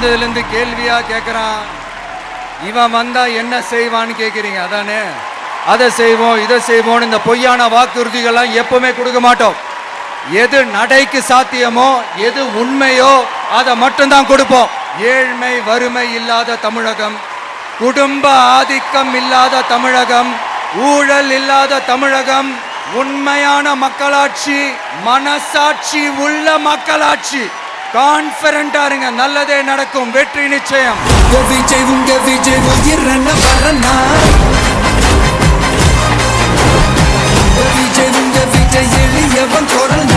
வந்ததுலேருந்து கேள்வியா கேட்குறான். இவன் வந்தா என்ன செய்வான்னு கேட்குறீங்க அதானே? அதை செய்வோம் இதை செய்வோம் இந்த பொய்யான வாக்குறுதிகள்லாம் எப்பவுமே கொடுக்க மாட்டோம். எது நடைக்கு சாத்தியமோ எது உண்மையோ அதை மட்டும்தான் கொடுப்போம். ஏழ்மை வறுமை இல்லாத தமிழகம், குடும்ப ஆதிக்கம் இல்லாத தமிழகம், ஊழல் இல்லாத தமிழகம், உண்மையான மக்களாட்சி, மனசாட்சி உள்ள மக்களாட்சி. கான்ஃபிடென்ட்டா இருங்க, நல்லதே நடக்கும், வெற்றி நிச்சயம். எளியவன் குரல்